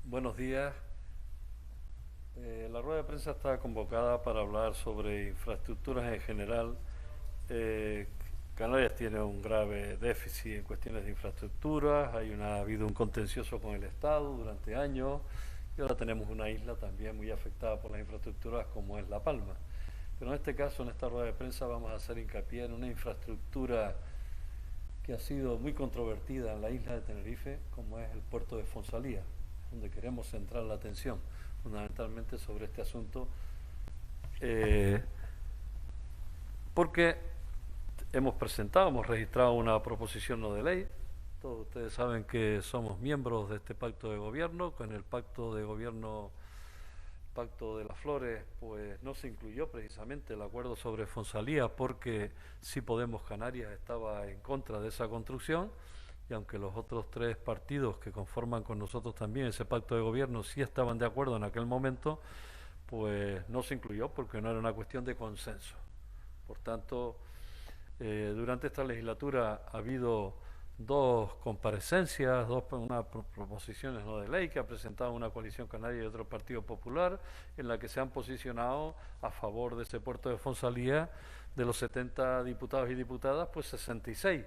Buenos días. La rueda de prensa está convocada para hablar sobre infraestructuras en general. Eh, Canarias tiene un grave déficit en cuestiones de infraestructuras. Ha habido un contencioso con el Estado durante años y ahora tenemos una isla también muy afectada por las infraestructuras como es La Palma. Pero en este caso, en esta rueda de prensa, vamos a hacer hincapié en una infraestructura que ha sido muy controvertida en la isla de Tenerife, como es el puerto de Fonsalía, donde queremos centrar la atención fundamentalmente sobre este asunto, eh, porque hemos registrado una proposición no de ley. Todos ustedes saben que somos miembros de este pacto de gobierno. Con el pacto de gobierno, Pacto de las Flores, pues no se incluyó precisamente el acuerdo sobre Fonsalía porque Sí Podemos Canarias estaba en contra de esa construcción, y aunque los otros tres partidos que conforman con nosotros también ese pacto de gobierno sí estaban de acuerdo en aquel momento, pues no se incluyó porque no era una cuestión de consenso. Por tanto, durante esta legislatura ha habido dos comparecencias, unas proposiciones no de ley que ha presentado una coalición canaria y otro partido popular, en la que se han posicionado a favor de ese puerto de Fonsalía. De los 70 diputados y diputadas, pues 66,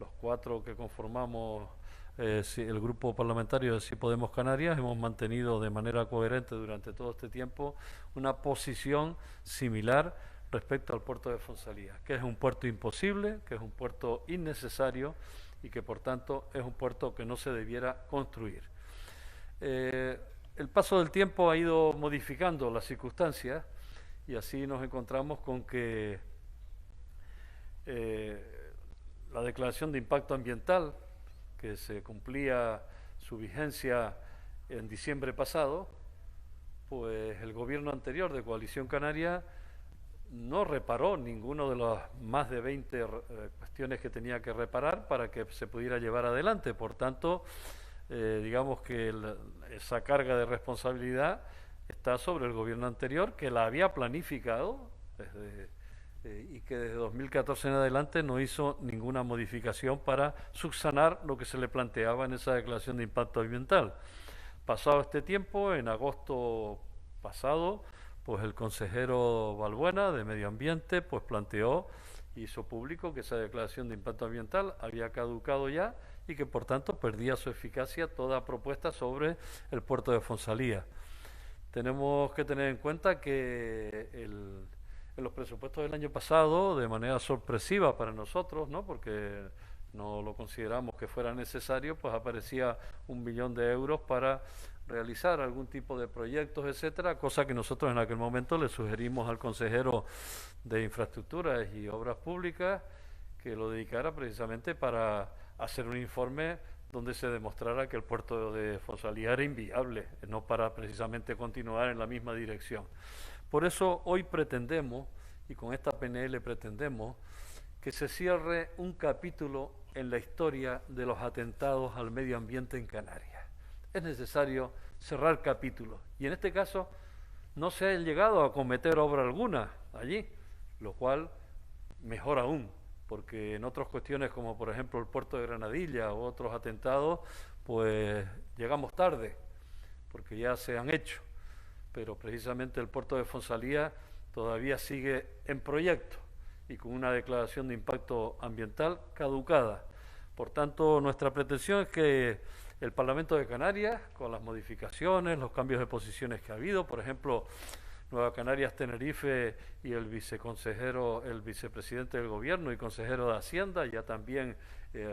los cuatro que conformamos el grupo parlamentario de Sí Podemos Canarias, hemos mantenido de manera coherente durante todo este tiempo una posición similar respecto al puerto de Fonsalía, que es un puerto imposible, que es un puerto innecesario y que por tanto es un puerto que no se debiera construir. El paso del tiempo ha ido modificando las circunstancias y así nos encontramos con que la declaración de impacto ambiental, que se cumplía su vigencia en diciembre pasado, pues el gobierno anterior de Coalición Canaria no reparó ninguno de las más de 20 cuestiones que tenía que reparar para que se pudiera llevar adelante. Por tanto, digamos que esa carga de responsabilidad está sobre el gobierno anterior, que la había planificado y que desde 2014 en adelante no hizo ninguna modificación para subsanar lo que se le planteaba en esa declaración de impacto ambiental. Pasado este tiempo, en agosto pasado, pues el consejero Balbuena de Medio Ambiente pues planteó, hizo público que esa declaración de impacto ambiental había caducado ya y que por tanto perdía su eficacia toda propuesta sobre el puerto de Fonsalía. Tenemos que tener en cuenta que en los presupuestos del año pasado, de manera sorpresiva para nosotros, ¿no?, porque no lo consideramos que fuera necesario, pues aparecía 1 millón de euros para realizar algún tipo de proyectos, etcétera, cosa que nosotros en aquel momento le sugerimos al consejero de Infraestructuras y Obras Públicas que lo dedicara precisamente para hacer un informe donde se demostrara que el puerto de Fonsalía era inviable, no para precisamente continuar en la misma dirección. Por eso hoy pretendemos, y con esta PNL pretendemos, que se cierre un capítulo en la historia de los atentados al medio ambiente en Canarias. Es necesario cerrar capítulos, y en este caso no se ha llegado a cometer obra alguna allí, lo cual mejor aún, porque en otras cuestiones como por ejemplo el puerto de Granadilla u otros atentados, pues llegamos tarde, porque ya se han hecho, pero precisamente el puerto de Fonsalía todavía sigue en proyecto y con una declaración de impacto ambiental caducada. Por tanto, nuestra pretensión es que el Parlamento de Canarias, con las modificaciones, los cambios de posiciones que ha habido, por ejemplo, Nueva Canarias Tenerife y el viceconsejero, el vicepresidente del gobierno y consejero de Hacienda, ya también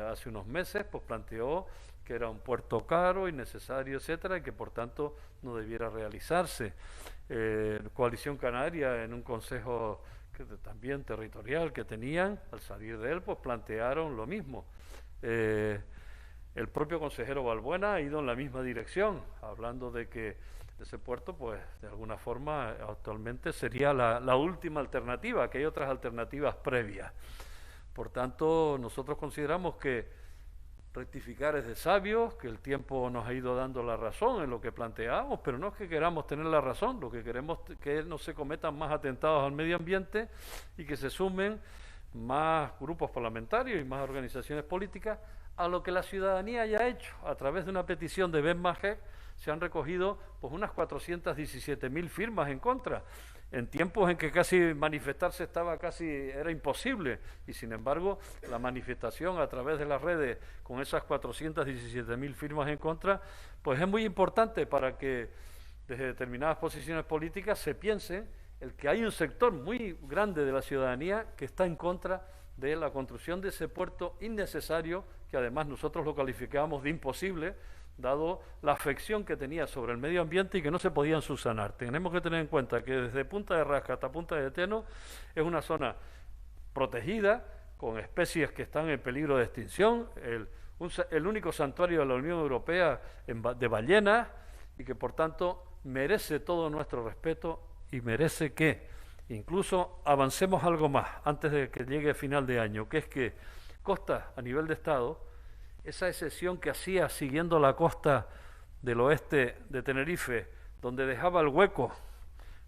hace unos meses, pues planteó que era un puerto caro, innecesario, etcétera, y que por tanto no debiera realizarse. Coalición Canaria, en un consejo también territorial que tenían, al salir de él, pues plantearon lo mismo. El propio consejero Balbuena ha ido en la misma dirección, hablando de que ese puerto, pues de alguna forma, actualmente sería la última alternativa, que hay otras alternativas previas. Por tanto, nosotros consideramos que rectificar es de sabios, que el tiempo nos ha ido dando la razón en lo que planteamos, pero no es que queramos tener la razón, lo que queremos es que no se cometan más atentados al medio ambiente y que se sumen más grupos parlamentarios y más organizaciones políticas a lo que la ciudadanía haya hecho a través de una petición de Ben Majek se han recogido pues unas 417.000 firmas en contra, en tiempos en que casi manifestarse era imposible, y sin embargo la manifestación a través de las redes con esas 417.000 firmas en contra, pues es muy importante para que desde determinadas posiciones políticas se piense el que hay un sector muy grande de la ciudadanía que está en contra de la construcción de ese puerto innecesario, que además nosotros lo calificábamos de imposible, dado la afección que tenía sobre el medio ambiente y que no se podían subsanar. Tenemos que tener en cuenta que desde Punta de Rasca hasta Punta de Teno es una zona protegida, con especies que están en peligro de extinción, el único santuario de la Unión Europea de ballenas, y que por tanto merece todo nuestro respeto y merece que incluso avancemos algo más antes de que llegue final de año, que es que Costa, a nivel de Estado, esa excepción que hacía siguiendo la costa del oeste de Tenerife, donde dejaba el hueco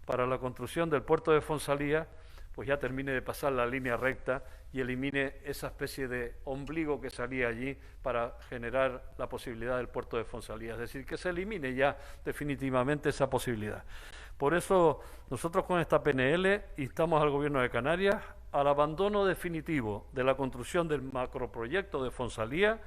para la construcción del puerto de Fonsalía, pues ya termine de pasar la línea recta y elimine esa especie de ombligo que salía allí para generar la posibilidad del puerto de Fonsalía. Es decir, que se elimine ya definitivamente esa posibilidad. Por eso nosotros con esta PNL instamos al Gobierno de Canarias al abandono definitivo de la construcción del macroproyecto de Fonsalía,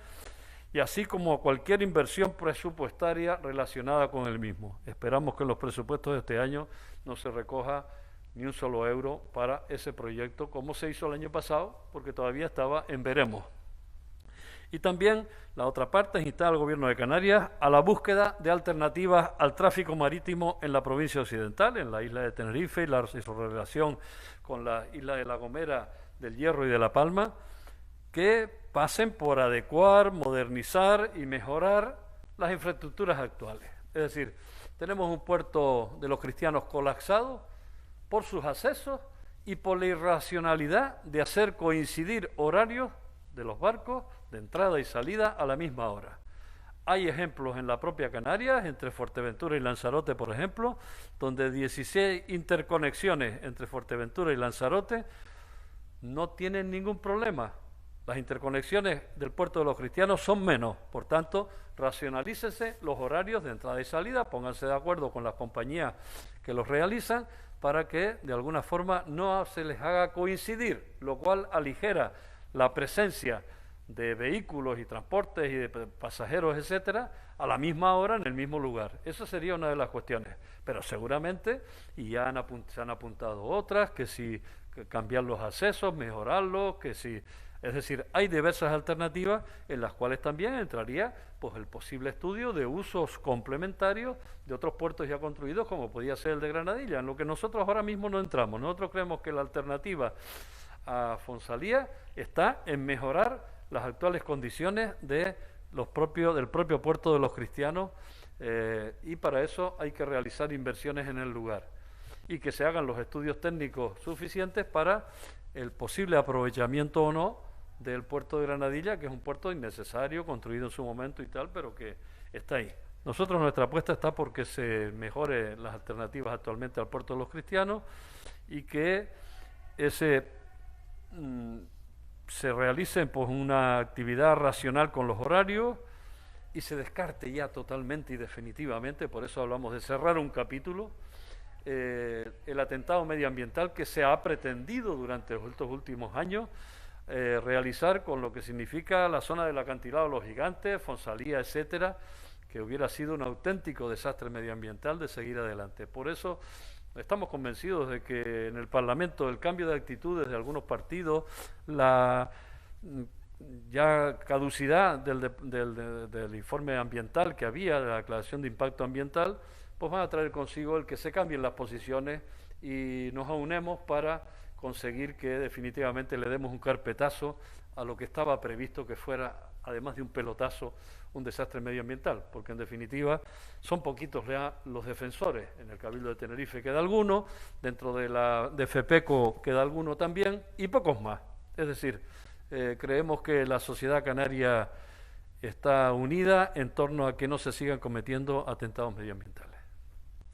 y así como a cualquier inversión presupuestaria relacionada con el mismo. Esperamos que en los presupuestos de este año no se recoja ni un solo euro para ese proyecto, como se hizo el año pasado, porque todavía estaba en veremos. Y también la otra parte es instar al Gobierno de Canarias a la búsqueda de alternativas al tráfico marítimo en la provincia occidental, en la isla de Tenerife y su relación con la isla de La Gomera, del Hierro y de La Palma, que pasen por adecuar, modernizar y mejorar las infraestructuras actuales. Es decir, tenemos un puerto de los cristianos colapsado por sus accesos y por la irracionalidad de hacer coincidir horarios de los barcos de entrada y salida a la misma hora. Hay ejemplos en la propia Canarias, entre Fuerteventura y Lanzarote, por ejemplo, donde 16 interconexiones entre Fuerteventura y Lanzarote no tienen ningún problema. Las interconexiones del puerto de los cristianos son menos, por tanto, racionalícese los horarios de entrada y salida, pónganse de acuerdo con las compañías que los realizan para que de alguna forma no se les haga coincidir, lo cual aligera la presencia de vehículos y transportes y de pasajeros, etcétera, a la misma hora en el mismo lugar. Esa sería una de las cuestiones. Pero seguramente, y ya se han apuntado otras, que si cambiar los accesos, mejorarlos, que si... Es decir, hay diversas alternativas en las cuales también entraría pues el posible estudio de usos complementarios de otros puertos ya construidos, como podía ser el de Granadilla, en lo que nosotros ahora mismo no entramos. Nosotros creemos que la alternativa a Fonsalía está en mejorar las actuales condiciones del propio puerto de los cristianos, y para eso hay que realizar inversiones en el lugar y que se hagan los estudios técnicos suficientes para el posible aprovechamiento o no del puerto de Granadilla, que es un puerto innecesario, construido en su momento y tal, pero que está ahí. Nosotros, nuestra apuesta está porque se mejore las alternativas actualmente al puerto de los cristianos y que se realice pues una actividad racional con los horarios y se descarte ya totalmente y definitivamente, por eso hablamos de cerrar un capítulo, el atentado medioambiental que se ha pretendido durante estos últimos años realizar con lo que significa la zona del acantilado de los Gigantes, Fonsalía, etcétera, que hubiera sido un auténtico desastre medioambiental de seguir adelante. Por eso estamos convencidos de que en el Parlamento el cambio de actitudes de algunos partidos, la ya caducidad del informe ambiental que había, de la declaración de impacto ambiental, pues van a traer consigo el que se cambien las posiciones y nos aunemos para conseguir que definitivamente le demos un carpetazo a lo que estaba previsto que fuera, además de un pelotazo, un desastre medioambiental, porque en definitiva son poquitos ya los defensores. En el Cabildo de Tenerife queda alguno, dentro de FEPECO queda alguno también, y pocos más. Es decir, creemos que la sociedad canaria está unida en torno a que no se sigan cometiendo atentados medioambientales.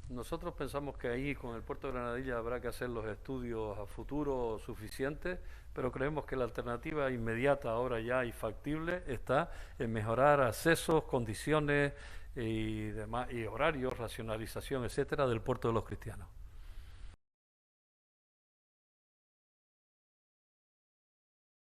Nosotros pensamos que ahí con el puerto de Granadilla habrá que hacer los estudios a futuro suficientes, pero creemos que la alternativa inmediata ahora ya y factible está en mejorar accesos, condiciones y demás, y horarios, racionalización, etcétera, del puerto de los Cristianos.